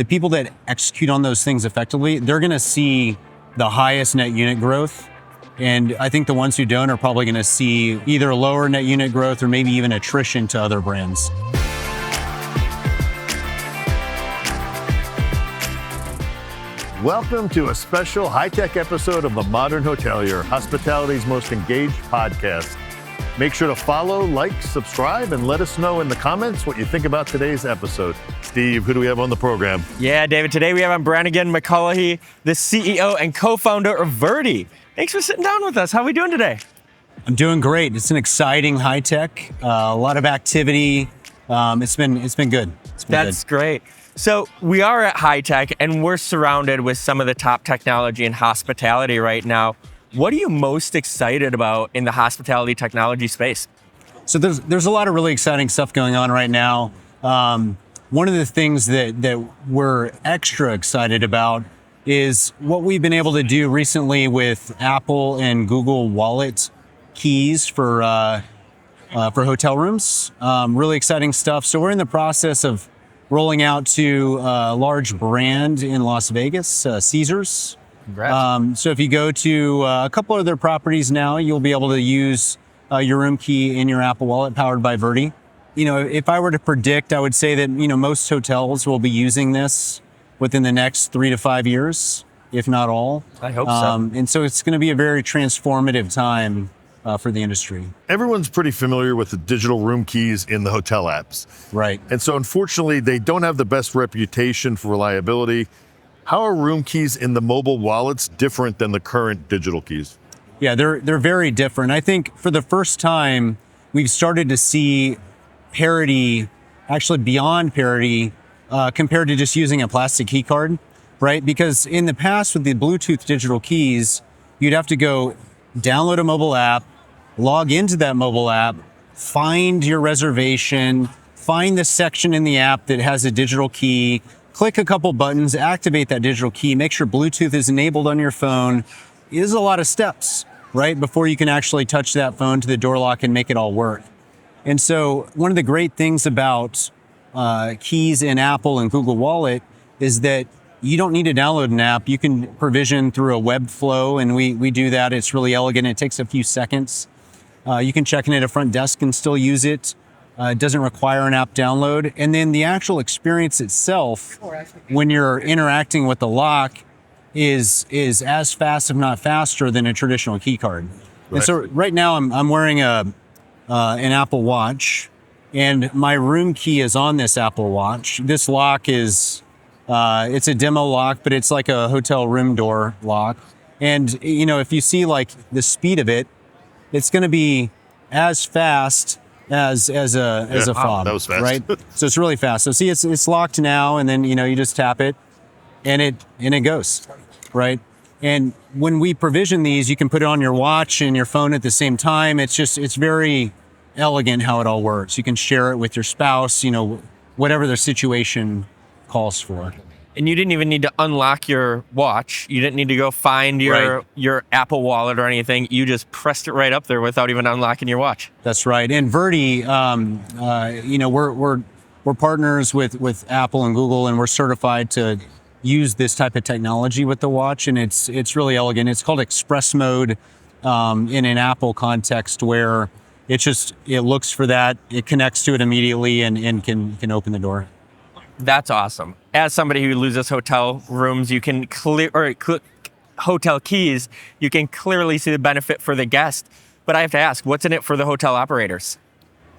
the people that execute on those things effectively, they're going to see the highest net unit growth. And I think the ones who don't are probably going to see either lower net unit growth or maybe even attrition to other brands. Welcome to a special high-tech episode of the Modern Hotelier, hospitality's most engaged podcast. Make sure to follow, like, subscribe, and let us know in the comments what you think about today's episode. Steve, who do we have on the program? Yeah, David, today we have on Branigan Mulcahy, the CEO and co-founder of Virdee. Thanks for sitting down with us. How are we doing today? I'm doing great. It's an exciting high tech, a lot of activity. It's been good. That's great. So we are at HITEC and we're surrounded with some of the top technology in hospitality right now. What are you most excited about in the hospitality technology space? So there's a lot of really exciting stuff going on right now. One of the things that we're extra excited about is what we've been able to do recently with Apple and Google Wallet keys for hotel rooms. Really exciting stuff. So we're in the process of rolling out to a large brand in Las Vegas, Caesars. Congrats. So if you go to a couple of their properties now, you'll be able to use your room key in your Apple Wallet powered by Virdee. You know, if I were to predict, I would say that, most hotels will be using this within the next 3 to 5 years, if not all. I hope so. And so it's going to be a very transformative time for the industry. Everyone's pretty familiar with the digital room keys in the hotel apps. Right. And so unfortunately, they don't have the best reputation for reliability. How are room keys in the mobile wallets different than the current digital keys? Yeah, they're very different. I think for the first time, we've started to see parity, actually beyond parity, compared to just using a plastic key card, right? Because in the past with the Bluetooth digital keys, you'd have to go download a mobile app, log into that mobile app, find your reservation, find the section in the app that has a digital key, click a couple buttons, activate that digital key, make sure Bluetooth is enabled on your phone. It is a lot of steps, right? Before you can actually touch that phone to the door lock and make it all work. And so one of the great things about keys in Apple and Google Wallet is that you don't need to download an app. You can provision through a web flow, and we do that. It's really elegant. It takes a few seconds. You can check in at a front desk and still use it. It doesn't require an app download. And then the actual experience itself, when you're interacting with the lock, is as fast, if not faster, than a traditional key card. Right. And so right now I'm wearing an Apple Watch, and my room key is on this Apple Watch. This lock is it's a demo lock, but it's like a hotel room door lock. And if you see like the speed of it, it's going to be as fast as a fob. That was fast. Right? So it's really fast. So see, it's locked now, and then you just tap it, and it goes, right? And when we provision these, you can put it on your watch and your phone at the same time. It's very elegant how it all works. You can share it with your spouse, whatever the situation calls for. And you didn't even need to unlock your watch. You didn't need to go find your Apple Wallet or anything. You just pressed it right up there without even unlocking your watch. That's right. And Virdee, we're partners with Apple and Google, and we're certified to use this type of technology with the watch, and it's really elegant. It's called Express Mode in an Apple context, where it looks for that, it connects to it immediately, and can open the door. That's awesome. As somebody who loses hotel rooms, you can hotel keys, you can clearly see the benefit for the guest. But I have to ask, what's in it for the hotel operators?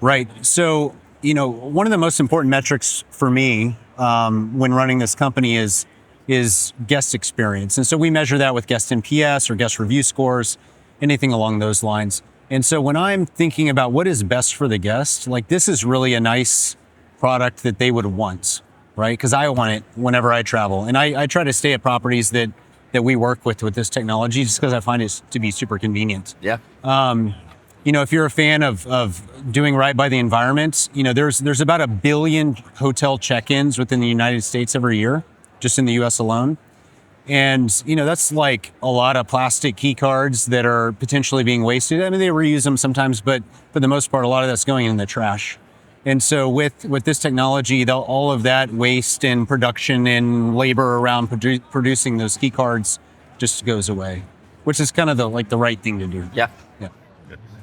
Right. So, one of the most important metrics for me when running this company is guest experience. And so we measure that with guest NPS or guest review scores, anything along those lines. And so when I'm thinking about what is best for the guest, like this is really a nice product that they would want, right? Because I want it whenever I travel. And I try to stay at properties that we work with this technology, just because I find it to be super convenient. Yeah. If you're a fan of doing right by the environment, there's about 1 billion hotel check-ins within the United States every year, just in the US alone. And, that's like a lot of plastic key cards that are potentially being wasted. I mean, they reuse them sometimes, but for the most part, a lot of that's going in the trash. And so with this technology, all of that waste and production and labor around producing those key cards just goes away, which is kind of the right thing to do. Yeah. Yeah.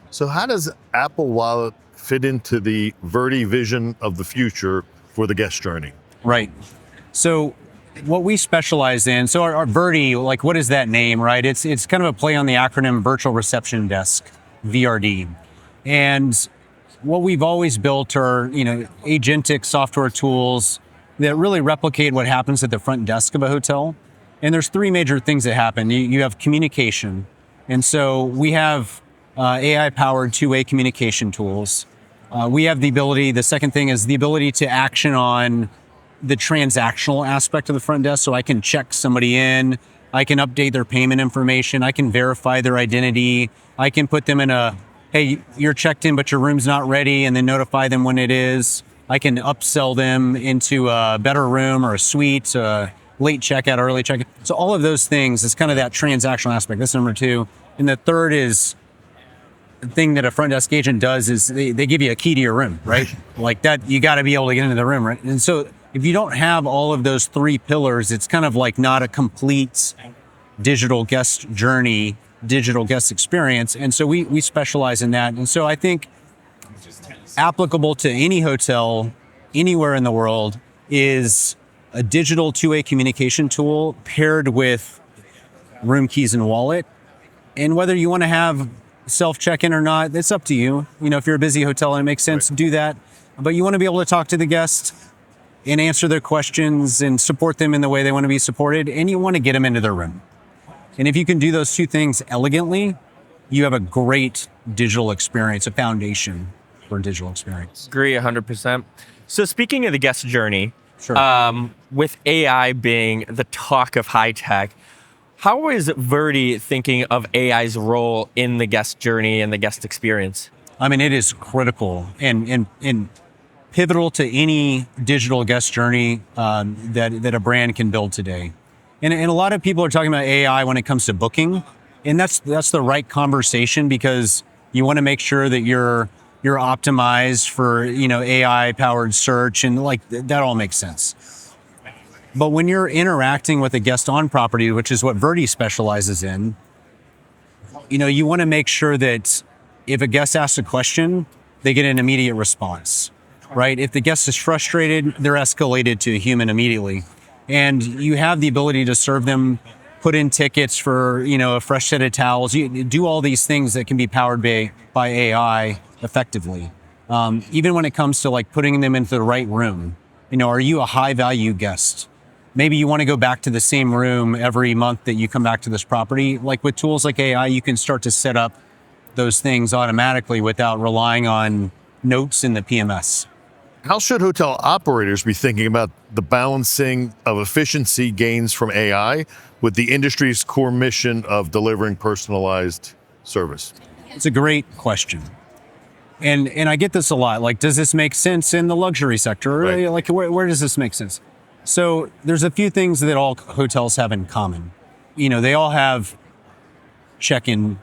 So how does Apple Wallet fit into the Virdee vision of the future for the guest journey? Right. So what we specialize in, so our Virdee, like what is that name, right? It's kind of a play on the acronym Virtual Reception Desk, VRD. And what we've always built are, agentic software tools that really replicate what happens at the front desk of a hotel. And there's three major things that happen. You have communication. And so we have AI-powered two-way communication tools. We have the second thing is the ability to action on the transactional aspect of the front desk. So I can check somebody in, I can update their payment information, I can verify their identity, I can put them in hey, you're checked in, but your room's not ready, and then notify them when it is. I can upsell them into a better room or a suite, late checkout, early checkout. So all of those things is kind of that transactional aspect. That's number two. And the third is the thing that a front desk agent does is they give you a key to your room, right? Like that, you got to be able to get into the room, right? And so if you don't have all of those three pillars, it's kind of like not a complete digital guest journey, digital guest experience. And so we specialize in that. And so I think applicable to any hotel anywhere in the world is a digital two-way communication tool paired with room keys and wallet. And whether you want to have self check-in or not, it's up to you. If you're a busy hotel and it makes sense, do that. But you want to be able to talk to the guest and answer their questions and support them in the way they want to be supported. And you want to get them into their room. And if you can do those two things elegantly, you have a great digital experience, a foundation for a digital experience. Agree 100%. So speaking of the guest journey, Sure. with AI being the talk of high tech, how is Virdee thinking of AI's role in the guest journey and the guest experience? I mean, it is critical and pivotal to any digital guest journey that a brand can build today. And a lot of people are talking about AI when it comes to booking, and that's the right conversation because you want to make sure that you're optimized for AI powered search and that all makes sense. But when you're interacting with a guest on property, which is what Virdee specializes in, you want to make sure that if a guest asks a question, they get an immediate response, right? If the guest is frustrated, they're escalated to a human immediately. And you have the ability to serve them, put in tickets for, a fresh set of towels. You do all these things that can be powered by AI effectively. Even when it comes to putting them into the right room, are you a high value guest? Maybe you want to go back to the same room every month that you come back to this property. With tools like AI, you can start to set up those things automatically without relying on notes in the PMS. How should hotel operators be thinking about the balancing of efficiency gains from AI with the industry's core mission of delivering personalized service? It's a great question. And I get this a lot. Does this make sense in the luxury sector? Right. Where does this make sense? So there's a few things that all hotels have in common. They all have check-in,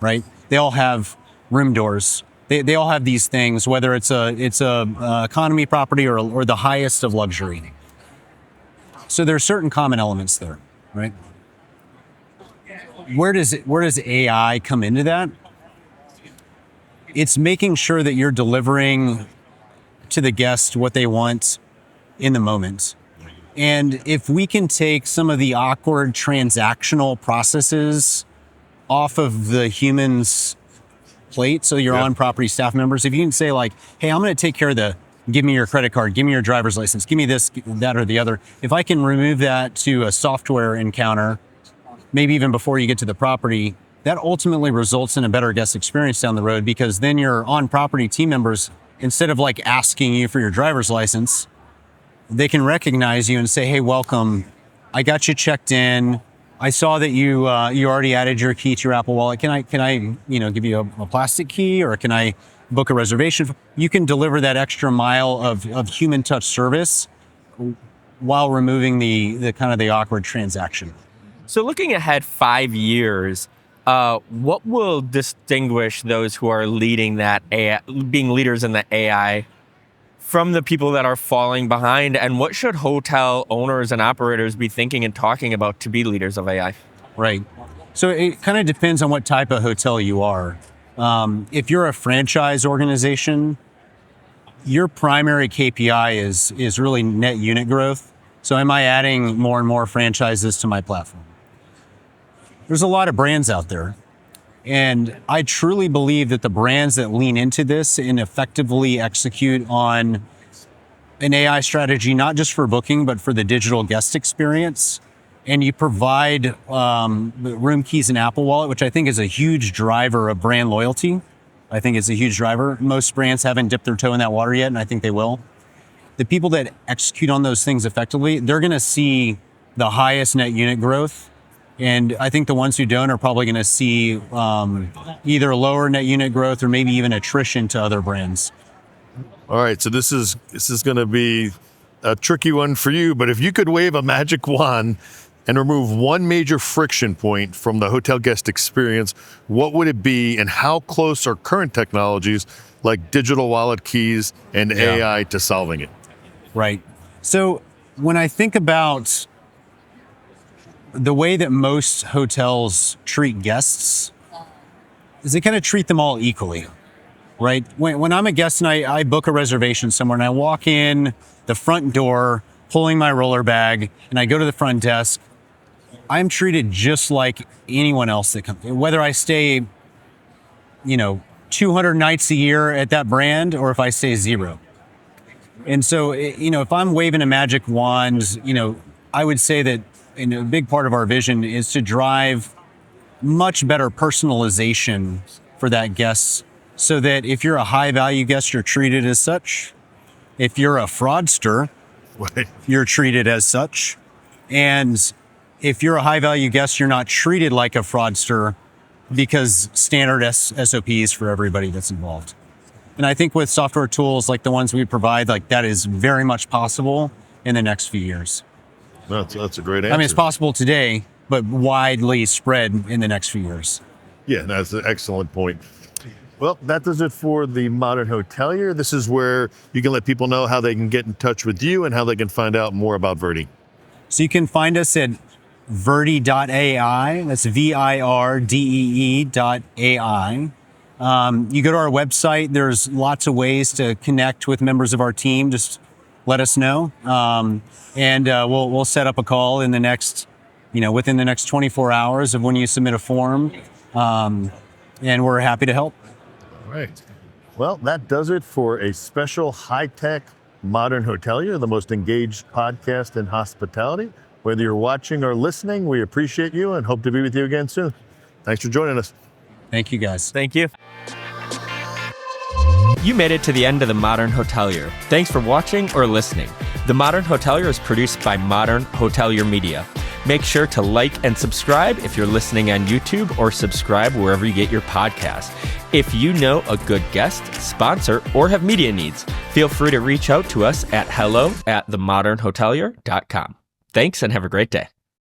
right? They all have room doors. They all have these things, whether it's a economy property or the highest of luxury. So there are certain common elements there, right? Where does AI come into that? It's making sure that you're delivering to the guest what they want in the moment. And if we can take some of the awkward transactional processes off of the human's plate, so your on-property staff members, if you can say hey, I'm going to take care of give me your credit card, give me your driver's license, give me this, that, or the other. If I can remove that to a software encounter, maybe even before you get to the property, that ultimately results in a better guest experience down the road because then your on-property team members, instead of asking you for your driver's license, they can recognize you and say, hey, welcome. I got you checked in. I saw that you already added your key to your Apple Wallet. Can I give you a plastic key, or can I book a reservation? You can deliver that extra mile of human touch service while removing the kind of the awkward transaction. So looking ahead 5 years, What will distinguish those who are leading that AI, being leaders in the AI, from the people that are falling behind? And what should hotel owners and operators be thinking and talking about to be leaders of AI? Right. So it kind of depends on what type of hotel you are. If you're a franchise organization, your primary KPI is really net unit growth. So am I adding more and more franchises to my platform? There's a lot of brands out there. And I truly believe that the brands that lean into this and effectively execute on an AI strategy, not just for booking, but for the digital guest experience, and you provide room keys and Apple Wallet, which I think is a huge driver of brand loyalty. I think it's a huge driver. Most brands haven't dipped their toe in that water yet, and I think they will. The people that execute on those things effectively, they're going to see the highest net unit growth. And I think the ones who don't are probably going to see either lower net unit growth or maybe even attrition to other brands. All right, so this is going to be a tricky one for you, but if you could wave a magic wand and remove one major friction point from the hotel guest experience, what would it be, and how close are current technologies like digital wallet keys and AI to solving it? Right. So when I think about the way that most hotels treat guests, is they kind of treat them all equally, right? When I'm a guest and I book a reservation somewhere and I walk in the front door, pulling my roller bag, and I go to the front desk, I'm treated just like anyone else that comes, whether I stay, 200 nights a year at that brand or if I stay 0. And so, if I'm waving a magic wand, I would say that a big part of our vision is to drive much better personalization for that guest, so that if you're a high value guest, you're treated as such. If you're a fraudster, you're treated as such. And if you're a high value guest, you're not treated like a fraudster, because standard SOPs for everybody that's involved. And I think with software tools like the ones we provide, like that is very much possible in the next few years. That's a great answer. I mean, it's possible today, but widely spread in the next few years. Yeah, that's an excellent point. Well, that does it for the Modern Hotelier. This is where you can let people know how they can get in touch with you and how they can find out more about Virdee. So you can find us at Virdee.ai. That's VIRDEE.ai. You go to our website. There's lots of ways to connect with members of our team. Just let us know, and we'll set up a call in the next, within the next 24 hours of when you submit a form, and we're happy to help. All right. Well, that does it for a special HITEC Modern Hotelier, the most engaged podcast in hospitality. Whether you're watching or listening, we appreciate you and hope to be with you again soon. Thanks for joining us. Thank you, guys. Thank you. You made it to the end of the Modern Hotelier. Thanks for watching or listening. The Modern Hotelier is produced by Modern Hotelier Media. Make sure to like and subscribe if you're listening on YouTube, or subscribe wherever you get your podcasts. If you know a good guest, sponsor, or have media needs, feel free to reach out to us at hello@themodernhotelier.com. Thanks and have a great day.